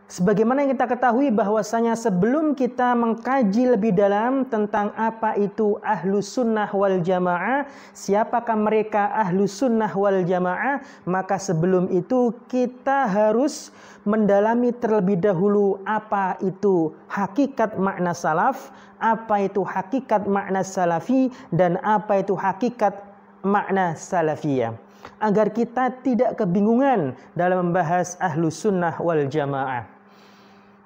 Sebagaimana yang kita ketahui bahwasanya sebelum kita mengkaji lebih dalam tentang apa itu Ahlus Sunnah wal Jamaah, siapakah mereka Ahlus Sunnah wal Jamaah, maka sebelum itu kita harus mendalami terlebih dahulu apa itu hakikat makna salaf, apa itu hakikat makna salafi, dan apa itu hakikat makna salafiyah, agar kita tidak kebingungan dalam membahas Ahlus Sunnah wal Jamaah.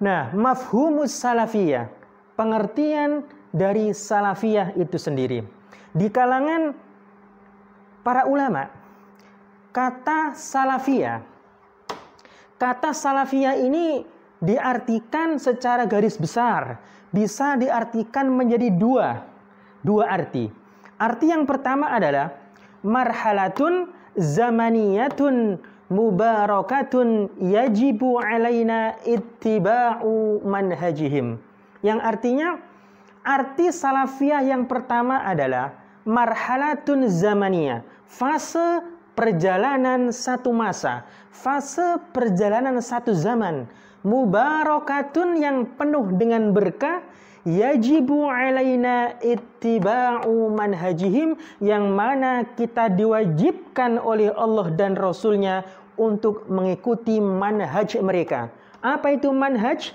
Nah, mafhumus salafiyah, pengertian dari salafiyah itu sendiri. Di kalangan para ulama, kata salafiyah ini diartikan secara garis besar, bisa diartikan menjadi dua arti. Arti yang pertama adalah marhalatun zamaniyatun mubarakatun yajibu alaina ittiba'u manhajihim. Yang artinya, arti salafiyah yang pertama adalah marhalatun zamaniyah, fase perjalanan satu masa, fase perjalanan satu zaman, mubarakatun yang penuh dengan berkah, yajibu alaina ittiba'u manhajihim, yang mana kita diwajibkan oleh Allah dan Rasulnya untuk mengikuti manhaj mereka. Apa itu manhaj?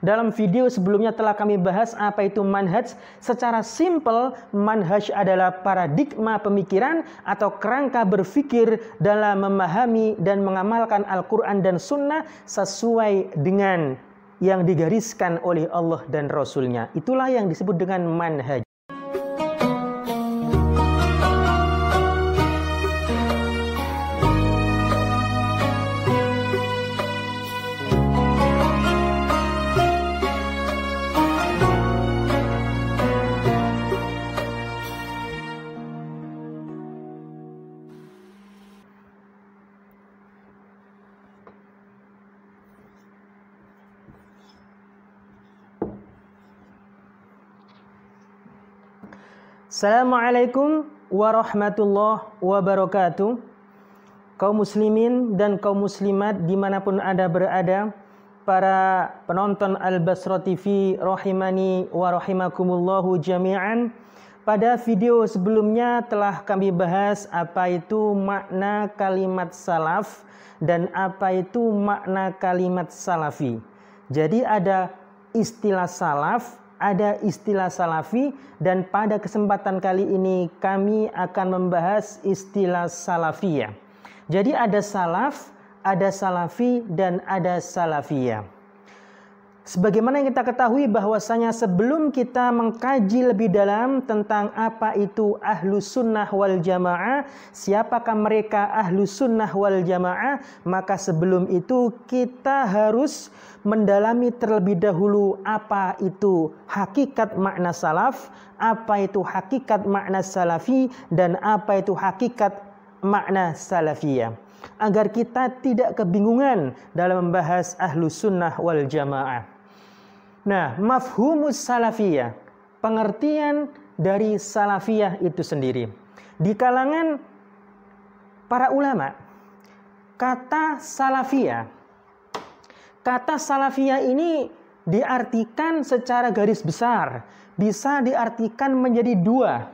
Dalam video sebelumnya telah kami bahas apa itu manhaj. Secara simpel, manhaj adalah paradigma pemikiran atau kerangka berpikir dalam memahami dan mengamalkan Al-Quran dan Sunnah sesuai dengan yang digariskan oleh Allah dan Rasulnya. Itulah yang disebut dengan manhaj. Assalamualaikum warahmatullahi wabarakatuh. Kaum muslimin dan kaum muslimat dimanapun Anda berada, para penonton Al-Basra TV rahimani wa rahimakumullahu jami'an. Pada video sebelumnya telah kami bahas apa itu makna kalimat salaf dan apa itu makna kalimat salafi. Jadi ada istilah salaf, ada istilah salafi, dan pada kesempatan kali ini kami akan membahas istilah salafiyah. Jadi ada salaf, ada salafi, dan ada salafiyah. Sebagaimana yang kita ketahui bahwasanya sebelum kita mengkaji lebih dalam tentang apa itu Ahlus Sunnah wal Jamaah, siapakah mereka Ahlus Sunnah wal Jamaah, maka sebelum itu kita harus mendalami terlebih dahulu apa itu hakikat makna salaf, apa itu hakikat makna salafi, dan apa itu hakikat makna salafiyah, agar kita tidak kebingungan dalam membahas Ahlus Sunnah wal Jamaah. Nah, mafhumus salafiyah, pengertian dari salafiyah itu sendiri. Di kalangan para ulama, kata salafiyah ini diartikan secara garis besar, bisa diartikan menjadi dua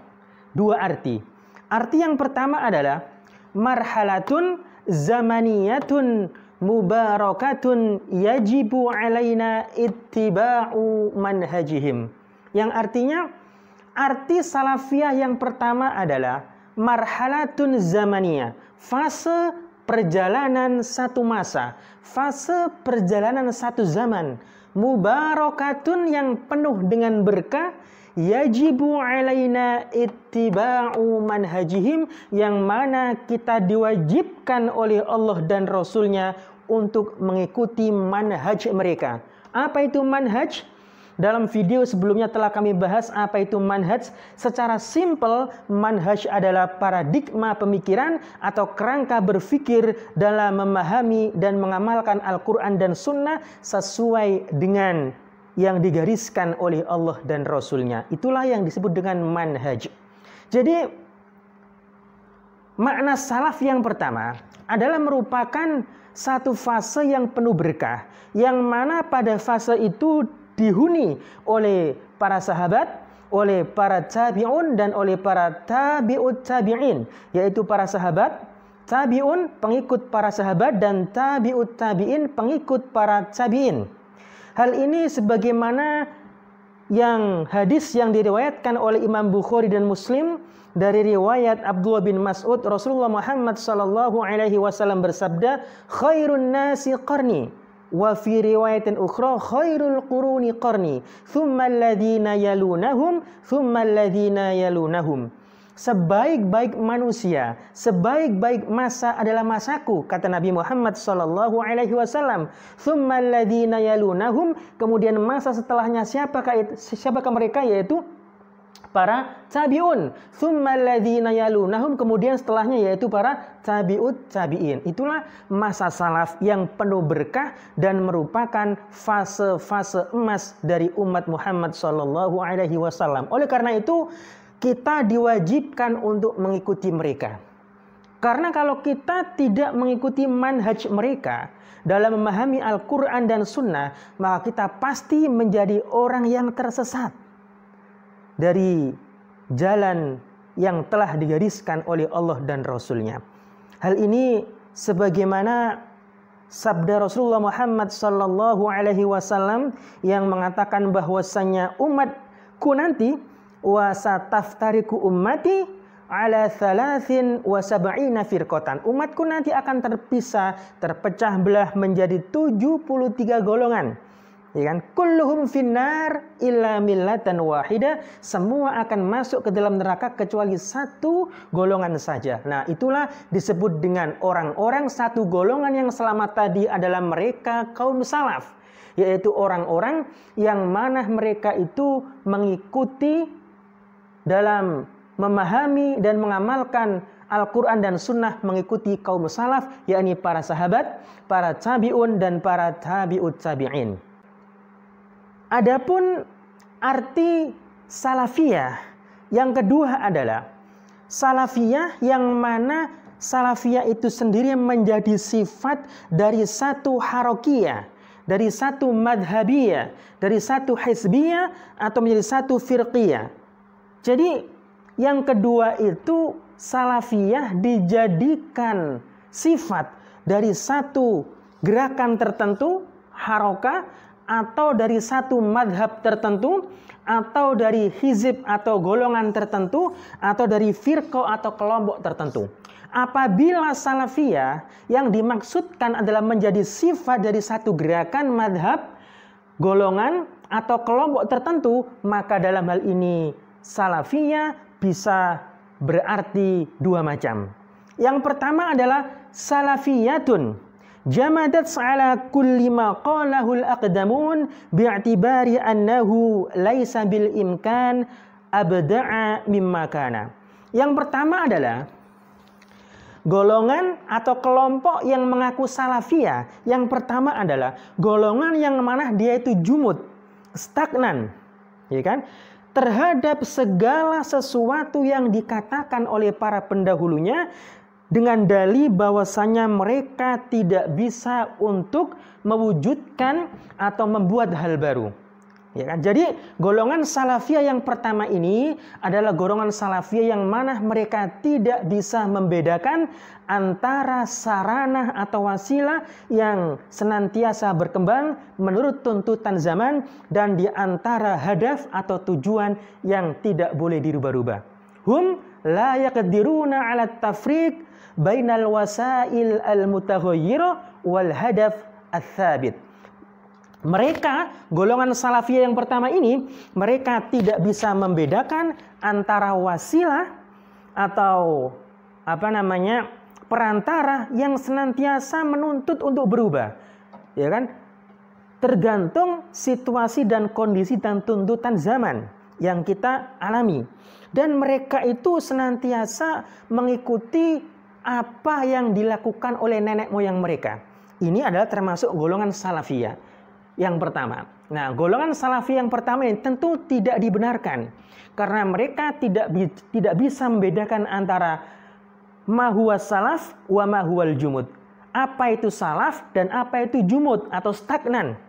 arti. Arti yang pertama adalah marhalatun zamaniyatun mubarakatun yajibu alaina ittiba'u manhajihim. Yang artinya, arti salafiyah yang pertama adalah marhalatun zamaniyah, fase perjalanan satu masa, fase perjalanan satu zaman, mubarakatun yang penuh dengan berkah, yajibu alaina ittiba'u manhajihim, yang mana kita diwajibkan oleh Allah dan Rasulnya untuk mengikuti manhaj mereka. Apa itu manhaj? Dalam video sebelumnya telah kami bahas apa itu manhaj. Secara simpel, manhaj adalah paradigma pemikiran atau kerangka berpikir dalam memahami dan mengamalkan Al-Quran dan Sunnah sesuai dengan yang digariskan oleh Allah dan Rasulnya. Itulah yang disebut dengan manhaj. Jadi makna salaf yang pertama adalah merupakan satu fase yang penuh berkah, yang mana pada fase itu dihuni oleh para sahabat, oleh para tabi'un, dan oleh para tabi'ut tabi'in, yaitu para sahabat, tabi'un pengikut para sahabat, dan tabi'ut tabi'in pengikut para tabi'in. Hal ini sebagaimana yang hadis yang diriwayatkan oleh Imam Bukhari dan Muslim dari riwayat Abdullah bin Mas'ud, Rasulullah Muhammad sallallahu alaihi wasallam bersabda, khairun nasi qarni, wa fi riwayatin ukhra khairul quruni qarni, thumma alladhina yalunahum, thumma alladhina yalunahum. Sebaik-baik manusia, sebaik-baik masa adalah masaku, kata Nabi Muhammad sallallahu alaihi wasallam. Tsummal ladzina yalunahum, kemudian masa setelahnya siapakah mereka, yaitu para tabi'un. Tsummal ladzina yalunahum, kemudian setelahnya yaitu para tabi'ut tabi'in. Itulah masa salaf yang penuh berkah dan merupakan fase-fase emas dari umat Muhammad sallallahu alaihi wasallam. Oleh karena itu kita diwajibkan untuk mengikuti mereka. Karena kalau kita tidak mengikuti manhaj mereka dalam memahami Al-Quran dan Sunnah, maka kita pasti menjadi orang yang tersesat dari jalan yang telah digariskan oleh Allah dan Rasul-Nya. Hal ini sebagaimana sabda Rasulullah Muhammad sallallahu alaihi wasallam yang mengatakan bahwasanya umatku nanti wa sataftariku ummati ala 73 firqatan. Umatku nanti akan terpecah belah menjadi 73 golongan. Ya kan? Kulluhum finnar illa millatan wahida. Semua akan masuk ke dalam neraka kecuali satu golongan saja. Nah, itulah disebut dengan orang-orang satu golongan yang selamat tadi adalah mereka kaum salaf, yaitu orang-orang yang mana mereka itu mengikuti dalam memahami dan mengamalkan Al-Quran dan Sunnah, mengikuti kaum salaf, yakni para sahabat, para tabi'un, dan para tabi'ut tabi'in. Adapun arti salafiyah yang kedua adalah salafiyah yang mana salafiyah itu sendiri menjadi sifat dari satu harokiyah, dari satu madhabiyah, dari satu hizbiyah, atau menjadi satu firqiyah. Jadi yang kedua itu salafiyah dijadikan sifat dari satu gerakan tertentu, harokah, atau dari satu madhab tertentu, atau dari hizib atau golongan tertentu, atau dari firqah atau kelompok tertentu. Apabila salafiyah yang dimaksudkan adalah menjadi sifat dari satu gerakan, madhab, golongan, atau kelompok tertentu, maka dalam hal ini salafiyah bisa berarti dua macam. Yang pertama adalah salafiyatun jamadat ala kulli ma qalahul aqdamun bi'tibari annahu laisa bil imkan abda'a mimma kana. Yang pertama adalah golongan atau kelompok yang mengaku salafiyah. Yang pertama adalah golongan yang mana dia itu jumud, stagnan, ya kan? Terhadap segala sesuatu yang dikatakan oleh para pendahulunya dengan dalih bahwasanya mereka tidak bisa untuk mewujudkan atau membuat hal baru. Ya kan? Jadi golongan salafiyah yang pertama ini adalah golongan salafiyah yang mana mereka tidak bisa membedakan antara sarana atau wasilah yang senantiasa berkembang menurut tuntutan zaman dan di antara hadaf atau tujuan yang tidak boleh dirubah-rubah. Hum la yaqdiruna 'ala tafriq bainal wasail al-mutaghayyirah wal hadaf ats-tsabit. Mereka, golongan salafiyah yang pertama ini, mereka tidak bisa membedakan antara wasilah atau perantara yang senantiasa menuntut untuk berubah, ya kan? Tergantung situasi dan kondisi dan tuntutan zaman yang kita alami. Dan mereka itu senantiasa mengikuti apa yang dilakukan oleh nenek moyang mereka. Ini adalah termasuk golongan salafiyah yang pertama. Nah, golongan salafi yang pertama ini tentu tidak dibenarkan karena mereka tidak bisa membedakan antara ma huwa salaf wa ma huwal jumud. Apa itu salaf dan apa itu jumud atau stagnan.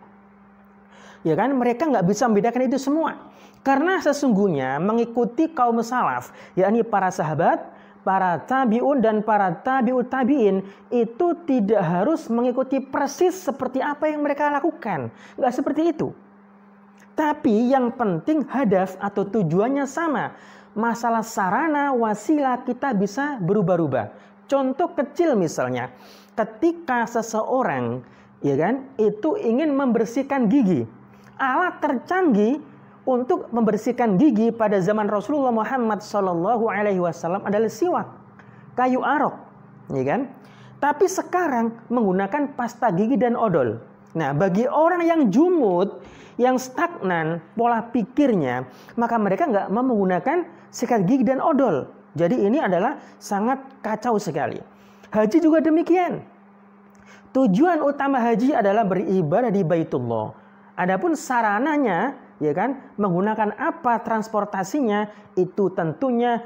Ya kan, mereka nggak bisa membedakan itu semua. Karena sesungguhnya mengikuti kaum salaf, yakni para sahabat, para tabi'un dan para tabi'ut tabi'in, itu tidak harus mengikuti persis seperti apa yang mereka lakukan. Nggak seperti itu. Tapi yang penting hadaf atau tujuannya sama. Masalah sarana, wasilah kita bisa berubah-ubah. Contoh kecil misalnya, ketika seseorang ya kan, itu ingin membersihkan gigi. Alat tercanggih untuk membersihkan gigi pada zaman Rasulullah Muhammad SAW adalah siwak, kayu arok, ya kan? Tapi sekarang menggunakan pasta gigi dan odol. Nah, bagi orang yang jumud, yang stagnan pola pikirnya, maka mereka nggak mau menggunakan sikat gigi dan odol. Jadi ini adalah sangat kacau sekali. Haji juga demikian. Tujuan utama haji adalah beribadah di Baitullah. Adapun sarananya, ya kan, menggunakan apa transportasinya, itu tentunya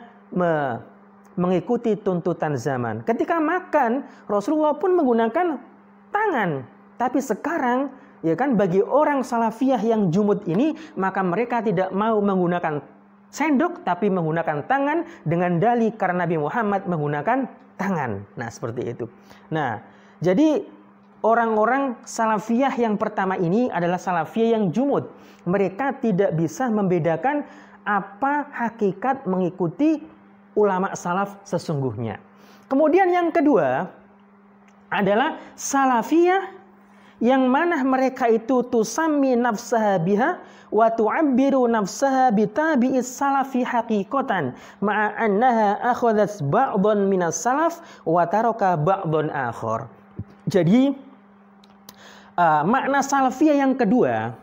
mengikuti tuntutan zaman. Ketika makan, Rasulullah pun menggunakan tangan. Tapi sekarang, ya kan, bagi orang salafiyah yang jumud ini, maka mereka tidak mau menggunakan sendok, tapi menggunakan tangan dengan dalih karena Nabi Muhammad menggunakan tangan. Nah, seperti itu. Nah, jadi orang-orang salafiyah yang pertama ini adalah salafiyah yang jumud. Mereka tidak bisa membedakan apa hakikat mengikuti ulama salaf sesungguhnya. Kemudian yang kedua adalah salafiyah yang mana mereka itu tusammi nafsaha biha wa tu'abbiru nafsaha bitabi'is salafi haqiqatan ma'a annaha akhadhat ba'dhan minas salaf wa taraka ba'dhan akhar. Jadi makna salafiyah yang kedua,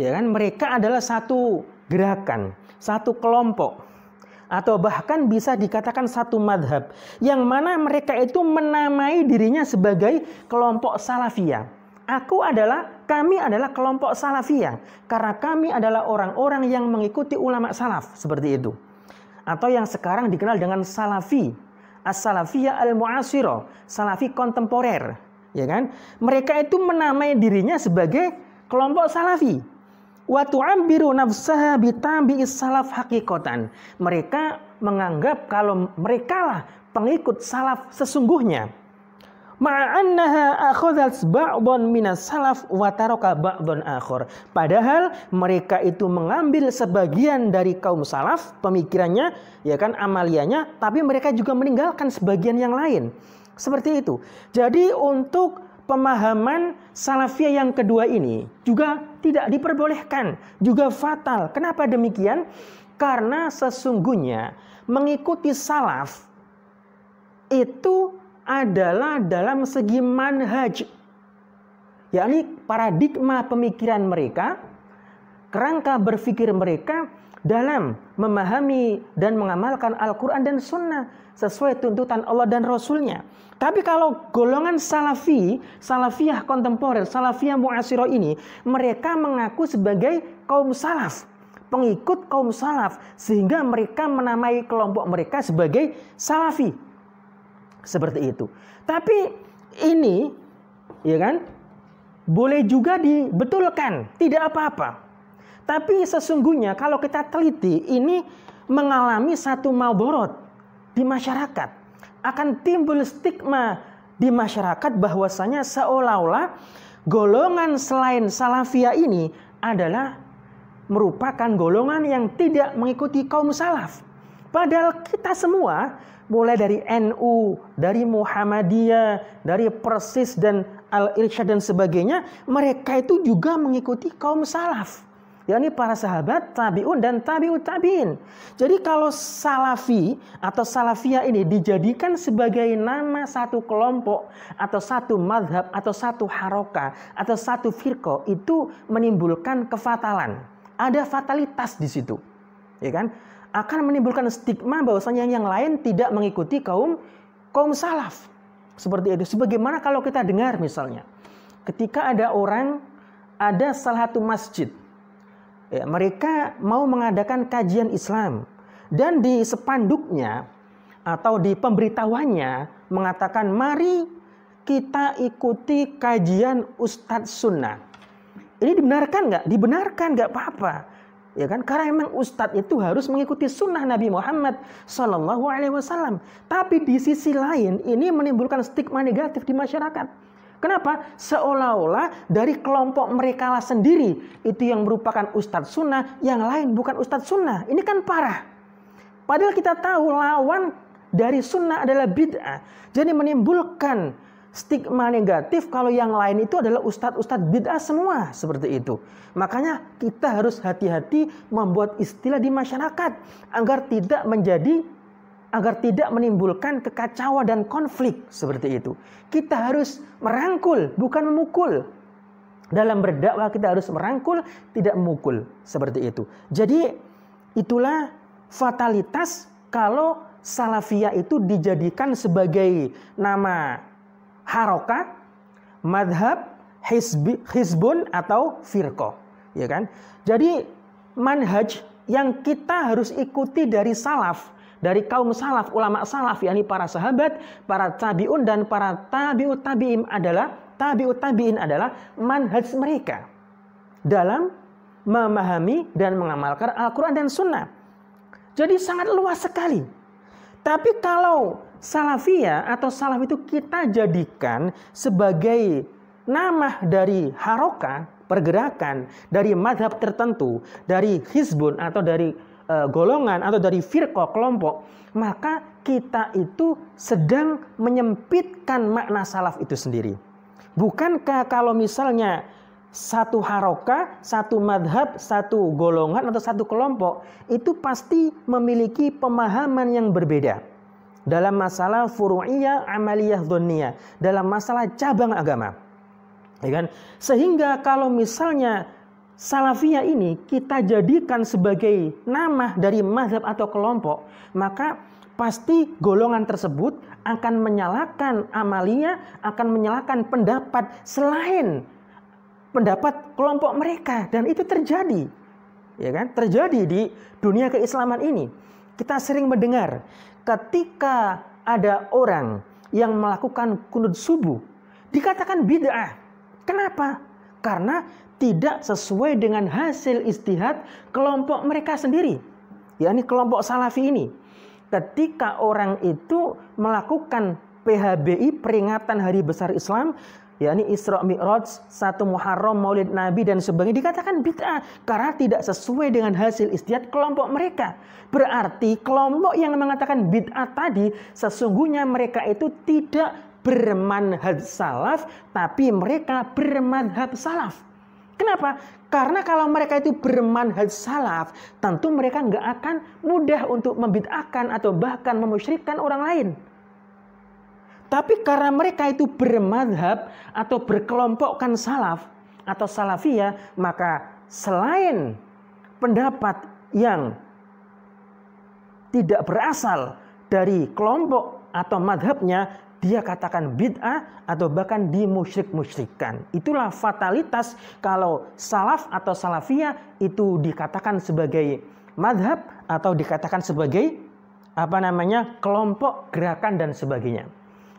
ya kan, mereka adalah satu gerakan, satu kelompok, atau bahkan bisa dikatakan satu madhab, yang mana mereka itu menamai dirinya sebagai kelompok salafiyah. Kami adalah kelompok salafiyah, karena kami adalah orang-orang yang mengikuti ulama salaf, seperti itu. Atau yang sekarang dikenal dengan salafi, as-salafiyah al-mu'asirah, salafi kontemporer. Ya kan? Mereka itu menamai dirinya sebagai kelompok salafi. Wa tu'abbiru nafsaha bitabi'is salaf haqiqatan. Mereka menganggap kalau merekalah pengikut salaf sesungguhnya. Ma'annaha akhadhat ba'dhan minas salaf wa taraka ba'dhan akhar. Padahal mereka itu mengambil sebagian dari kaum salaf pemikirannya, ya kan, amaliannya, tapi mereka juga meninggalkan sebagian yang lain. Seperti itu. Jadi untuk pemahaman salafiyah yang kedua ini juga tidak diperbolehkan, juga fatal. Kenapa demikian? Karena sesungguhnya mengikuti salaf itu adalah dalam segi manhaj, yakni paradigma pemikiran mereka, kerangka berpikir mereka dalam memahami dan mengamalkan Al-Quran dan Sunnah sesuai tuntutan Allah dan Rasulnya. Tapi kalau golongan salafiyah kontemporer, salafiyah mu'asirah ini, mereka mengaku sebagai kaum salaf, pengikut kaum salaf, sehingga mereka menamai kelompok mereka sebagai salafi. Seperti itu. Tapi ini, ya kan, boleh juga dibetulkan, tidak apa-apa. Tapi sesungguhnya kalau kita teliti, ini mengalami satu maldorot di masyarakat. Akan timbul stigma di masyarakat bahwasanya seolah-olah golongan selain salafiyah ini adalah merupakan golongan yang tidak mengikuti kaum salaf. Padahal kita semua, mulai dari NU, dari Muhammadiyah, dari Persis dan Al-Irsyad dan sebagainya, mereka itu juga mengikuti kaum salaf, yakni para sahabat, tabi'un dan tabi'ut tabi'in. Jadi kalau salafi atau salafiyah ini dijadikan sebagai nama satu kelompok atau satu madhab atau satu harokah atau satu firqah, itu menimbulkan kefatalan. Ada fatalitas di situ, ya kan? Akan menimbulkan stigma bahwasanya yang lain tidak mengikuti kaum salaf. Seperti itu. Sebagaimana kalau kita dengar misalnya, ketika ada salah satu masjid, mereka mau mengadakan kajian Islam, dan di spanduknya atau di pemberitahuannya mengatakan mari kita ikuti kajian Ustadz Sunnah. Ini dibenarkan nggak? Dibenarkan, nggak apa-apa. Ya kan? Karena memang Ustadz itu harus mengikuti sunnah Nabi Muhammad Sallallahu Alaihi Wasallam. Tapi di sisi lain ini menimbulkan stigma negatif di masyarakat. Kenapa? Seolah-olah dari kelompok mereka lah sendiri itu yang merupakan Ustadz Sunnah, yang lain bukan Ustadz Sunnah. Ini kan parah. Padahal kita tahu lawan dari sunnah adalah bid'ah. Jadi menimbulkan stigma negatif kalau yang lain itu adalah ustadz-ustadz bid'ah semua, seperti itu. Makanya kita harus hati-hati membuat istilah di masyarakat agar tidak menimbulkan kekacauan dan konflik, seperti itu. Kita harus merangkul, bukan memukul. Dalam berdakwah kita harus merangkul, tidak memukul, seperti itu. Jadi itulah fatalitas kalau salafiyah itu dijadikan sebagai nama harokah, madhab, hizbun atau firqah, ya kan? Jadi manhaj yang kita harus ikuti dari salaf, dari kaum salaf, ulama salaf, yakni para sahabat, para tabi'un dan para tabi'ut tabi'in adalah manhaj mereka dalam memahami dan mengamalkan Al-Quran dan Sunnah. Jadi sangat luas sekali. Tapi kalau salafiyah atau salaf itu kita jadikan sebagai nama dari harokah, pergerakan, dari madhab tertentu, dari hizbun atau dari golongan atau dari firqah, kelompok, maka kita itu sedang menyempitkan makna salaf itu sendiri. Bukankah kalau misalnya satu harokah, satu madhab, satu golongan atau satu kelompok itu pasti memiliki pemahaman yang berbeda dalam masalah furu'iyah, amaliyah, dhonniyah, dalam masalah cabang agama, ya kan? Sehingga kalau misalnya salafiyah ini kita jadikan sebagai nama dari madhab atau kelompok, maka pasti golongan tersebut akan menyalahkan amaliyah, akan menyalahkan pendapat selain pendapat kelompok mereka, dan itu terjadi, ya kan? Terjadi di dunia keislaman ini. Kita sering mendengar ketika ada orang yang melakukan kunut subuh dikatakan bid'ah. Kenapa? Karena tidak sesuai dengan hasil ijtihad kelompok mereka sendiri, yakni kelompok salafi ini. Ketika orang itu melakukan PHBI, peringatan Hari Besar Islam, yakni Isra Mi'raj, 1 Muharram, Maulid Nabi dan sebagainya, dikatakan bid'ah karena tidak sesuai dengan hasil ijtihad kelompok mereka. Berarti kelompok yang mengatakan bid'ah tadi sesungguhnya mereka itu tidak bermanhaj salaf, tapi mereka bermadhab salaf. Kenapa? Karena kalau mereka itu bermanhaj salaf, tentu mereka nggak akan mudah untuk membid'ahkan atau bahkan memusyrikkan orang lain. Tapi karena mereka itu bermadhab atau berkelompokkan salaf atau salafiyah, maka selain pendapat yang tidak berasal dari kelompok atau madhabnya, dia katakan bid'ah atau bahkan dimusyrik-musyrikkan. Itulah fatalitas kalau salaf atau salafiyah itu dikatakan sebagai madhab atau dikatakan sebagai kelompok, gerakan dan sebagainya.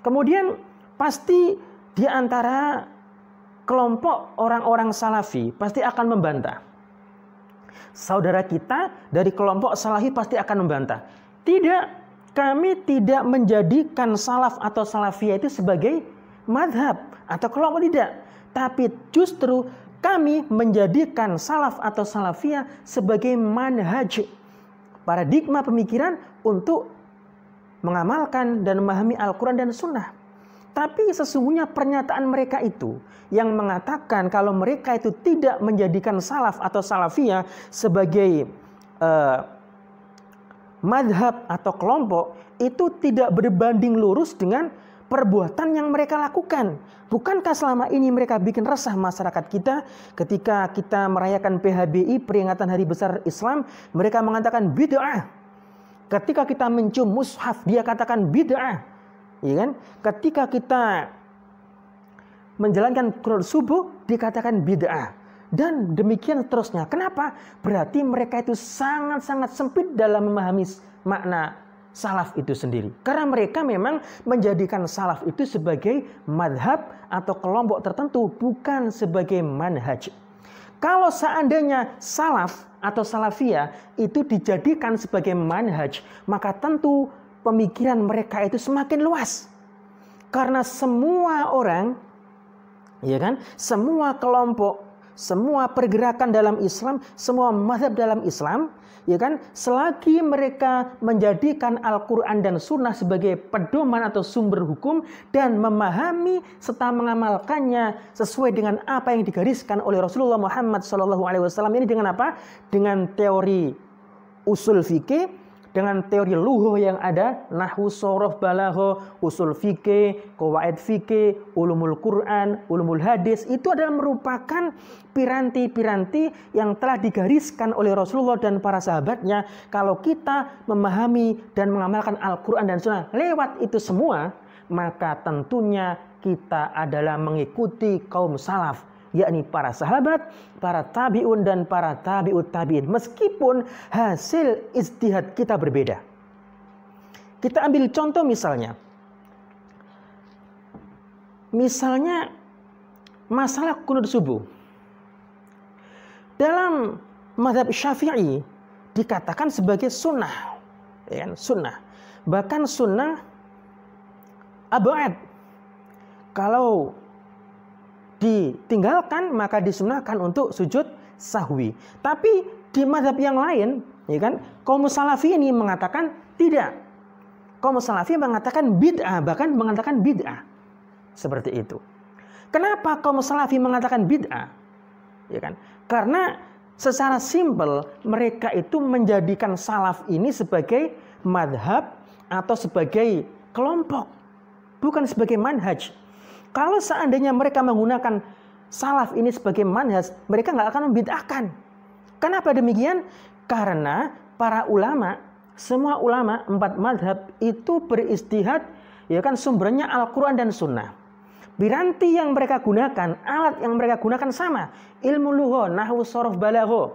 Kemudian pasti di antara kelompok orang-orang salafi pasti akan membantah. Saudara kita dari kelompok salafi pasti akan membantah. Tidak, kami tidak menjadikan salaf atau salafiyah itu sebagai madhab atau kelompok, tidak. Tapi justru kami menjadikan salaf atau salafiyah sebagai manhaj, paradigma pemikiran untuk mengamalkan dan memahami Al-Quran dan Sunnah. Tapi sesungguhnya pernyataan mereka itu yang mengatakan kalau mereka itu tidak menjadikan salaf atau salafiyah sebagai madhab atau kelompok, itu tidak berbanding lurus dengan perbuatan yang mereka lakukan. Bukankah selama ini mereka bikin resah masyarakat kita ketika kita merayakan PHBI, peringatan Hari Besar Islam, mereka mengatakan bid'ah. Ketika kita mencium mushaf, dia katakan bid'ah, ya kan? Ketika kita menjalankan qunut subuh, dikatakan bid'ah. Dan demikian seterusnya. Kenapa? Berarti mereka itu sangat-sangat sempit dalam memahami makna salaf itu sendiri. Karena mereka memang menjadikan salaf itu sebagai madhab atau kelompok tertentu, bukan sebagai manhaj. Kalau seandainya salaf atau salafiyah itu dijadikan sebagai manhaj, maka tentu pemikiran mereka itu semakin luas. Karena semua orang, ya kan, semua kelompok, semua pergerakan dalam Islam, semua mazhab dalam Islam, ya kan, selagi mereka menjadikan Al-Quran dan Sunnah sebagai pedoman atau sumber hukum dan memahami serta mengamalkannya sesuai dengan apa yang digariskan oleh Rasulullah Muhammad SAW, ini dengan apa? Dengan teori usul fikih, dengan teori lughah yang ada, nahwu, shorof, balagha, usul fikih, qawaid fikih, ulumul Quran, ulumul hadis, itu adalah merupakan piranti-piranti yang telah digariskan oleh Rasulullah dan para sahabatnya. Kalau kita memahami dan mengamalkan Al-Quran dan Sunnah lewat itu semua, maka tentunya kita adalah mengikuti kaum salaf, yakni para sahabat, para tabi'un dan para tabi'ut tabi'in. Meskipun hasil ijtihad kita berbeda. Kita ambil contoh misalnya. Misalnya masalah qunut subuh. Dalam mazhab Syafi'i dikatakan sebagai sunnah. Ya, sunnah. Bahkan sunnah abad. Kalau ditinggalkan maka disunahkan untuk sujud sahwi. Tapi di mazhab yang lain, ya kan, kaum salafi ini mengatakan tidak. Kaum salafi mengatakan bid'ah, bahkan mengatakan bid'ah. Seperti itu. Kenapa kaum salafi mengatakan bid'ah? Ya kan? Karena secara simpel mereka itu menjadikan salaf ini sebagai madhab atau sebagai kelompok, bukan sebagai manhaj. Kalau seandainya mereka menggunakan salaf ini sebagai manhaj, mereka nggak akan membid'ahkan. Kenapa demikian? Karena para ulama, semua ulama 4 madhab itu beristihad, ya kan, sumbernya Al-Quran dan Sunnah. Piranti yang mereka gunakan, alat yang mereka gunakan sama. Ilmu lughah, nahwu, shorof, balagha,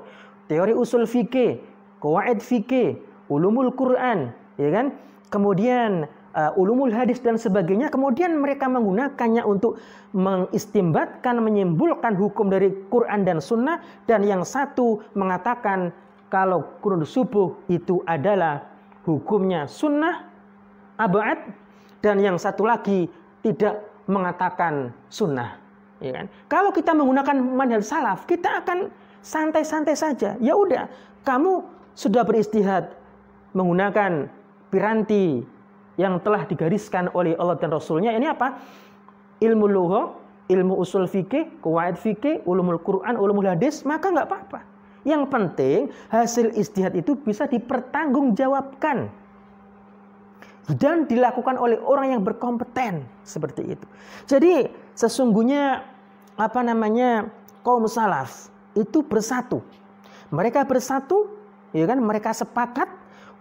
teori usul fikih, qawaid fikih, ulumul Quran, ya kan? Kemudian ulumul hadis dan sebagainya. Kemudian mereka menggunakannya untuk mengistimbatkan, menyimpulkan hukum dari Quran dan Sunnah. Dan yang satu mengatakan kalau qunut subuh itu adalah hukumnya sunnah abad, dan yang satu lagi tidak mengatakan sunnah, ya kan? Kalau kita menggunakan manhaj salaf, kita akan santai-santai saja. Ya udah, kamu sudah beristihad menggunakan piranti yang telah digariskan oleh Allah dan Rasulnya. Ini apa? Ilmu lughah, ilmu usul fikih, qawaid fikih, ulumul Quran, ulumul hadis, maka nggak apa-apa. Yang penting hasil ijtihad itu bisa dipertanggungjawabkan dan dilakukan oleh orang yang berkompeten, seperti itu. Jadi sesungguhnya kaum salaf itu bersatu. Mereka bersatu, ya kan? Mereka sepakat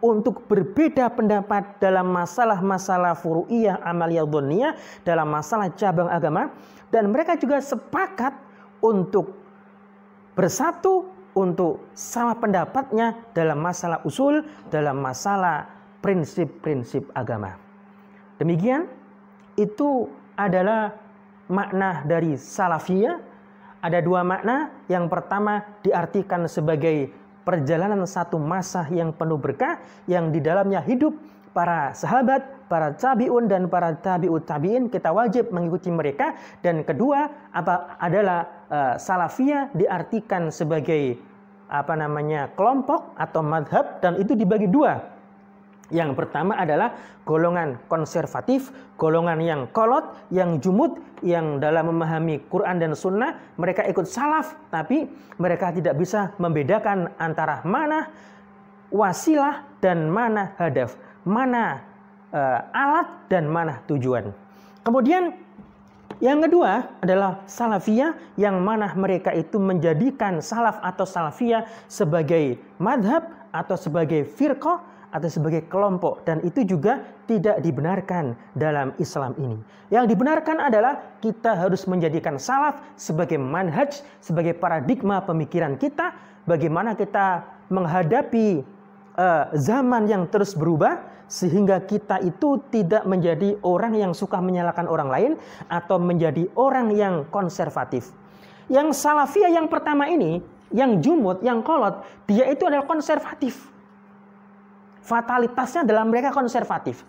untuk berbeda pendapat dalam masalah-masalah furu'iyah, amaliyah, dhonniyah, dalam masalah cabang agama, dan mereka juga sepakat untuk bersatu untuk sama pendapatnya dalam masalah usul, dalam masalah prinsip-prinsip agama. Demikian itu adalah makna dari salafiyah. Ada 2 makna. Yang pertama diartikan sebagai perjalanan satu masa yang penuh berkah, yang di dalamnya hidup para sahabat, para tabi'un dan para tabi'ut tabi'in, kita wajib mengikuti mereka. Dan kedua adalah salafiyah diartikan sebagai kelompok atau madhab, dan itu dibagi 2. Yang pertama adalah golongan konservatif, golongan yang kolot, yang jumud, yang dalam memahami Quran dan Sunnah mereka ikut salaf, tapi mereka tidak bisa membedakan antara mana wasilah dan mana hadaf, mana alat dan mana tujuan. Kemudian yang kedua adalah salafiyah, yang mana mereka itu menjadikan salaf atau salafiyah sebagai madhab atau sebagai firqah atau sebagai kelompok, dan itu juga tidak dibenarkan dalam Islam ini. Yang dibenarkan adalah kita harus menjadikan salaf sebagai manhaj, sebagai paradigma pemikiran kita, bagaimana kita menghadapi zaman yang terus berubah, sehingga kita itu tidak menjadi orang yang suka menyalahkan orang lain atau menjadi orang yang konservatif. Yang salafiyah yang pertama ini, yang jumud, yang kolot, dia itu adalah konservatif. Fatalitasnya dalam mereka konservatif.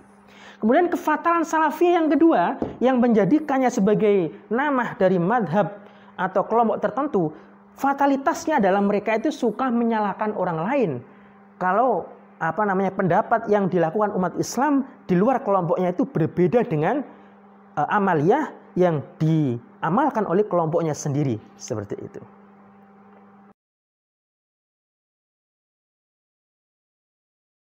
Kemudian kefatalan salafiyah yang kedua, yang menjadikannya sebagai nama dari madhab atau kelompok tertentu, fatalitasnya dalam mereka itu suka menyalahkan orang lain. Kalau pendapat yang dilakukan umat Islam di luar kelompoknya itu berbeda dengan amaliyah yang diamalkan oleh kelompoknya sendiri, seperti itu.